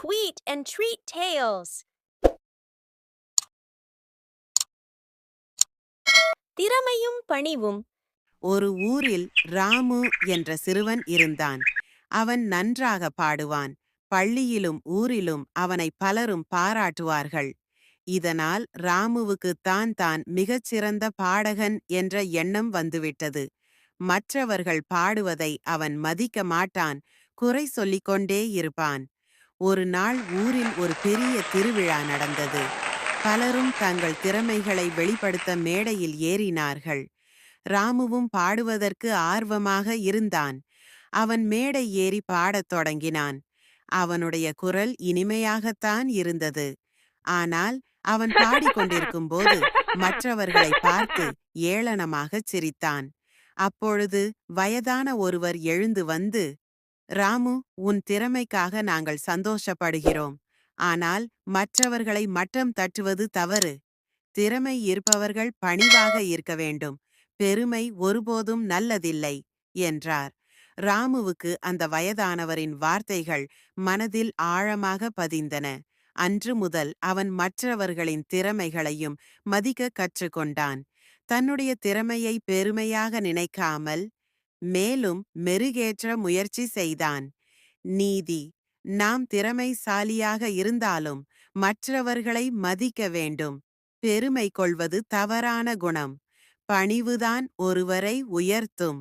tweet and treat tales. திறமையும் பணிவும். ஒரு ஊரில் ராமு என்ற சிறுவன் இருந்தான். அவன் நன்றாக பாடுவான். பள்ளியிலும் ஊரிலும் அவனை பலரும் பாராட்டுவார்கள். இதனால் ராமுவுக்கு தான் மிகச்சிறந்த பாடகன் என்ற எண்ணம் வந்துவிட்டது. மற்றவர்கள் பாடுவதை அவன் மதிக்க மாட்டான், குறை சொல்லிக்கொண்டே இருப்பான். ஒரு நாள் ஊரில் ஒரு பெரிய திருவிழா நடந்தது. பலரும் தங்கள் திறமைகளை வெளிப்படுத்த மேடையில் ஏறினார்கள். ராமுவும் பாடுவதற்கு ஆர்வமாக இருந்தான். அவன் மேடை ஏறி பாடத் தொடங்கினான். அவனுடைய குரல் இனிமையாகத்தான் இருந்தது. ஆனால் அவன் பாடிக்கொண்டிருக்கும்போது மற்றவர்களை பார்த்து ஏளனமாகச் சிரித்தான். அப்பொழுது வயதான ஒருவர் எழுந்து வந்து, ராமு, உன் திறமைக்காக நாங்கள் சந்தோஷப்படுகிறோம். ஆனால் மற்றவர்களை மட்டம் தட்டுவது தவறு. திறமை இருப்பவர்கள் பணிவாக இருக்க வேண்டும். பெருமை ஒருபோதும் நல்லதில்லை என்றார். ராமுவுக்கு அந்த வயதானவரின் வார்த்தைகள் மனதில் ஆழமாக பதிந்தன. அன்று முதல் அவன் மற்றவர்களின் திறமைகளையும் மதிக்க கற்றுக்கொண்டான். தன்னுடைய திறமையை பெருமையாக நினைக்காமல் மேலும் மெருகேற்ற முயற்சி செய்தான். நீதி: நாம் திறமைசாலியாக இருந்தாலும் மற்றவர்களை மதிக்க வேண்டும். பெருமை கொள்வது தவறான குணம். பணிவுதான் ஒருவரை உயர்த்தும்.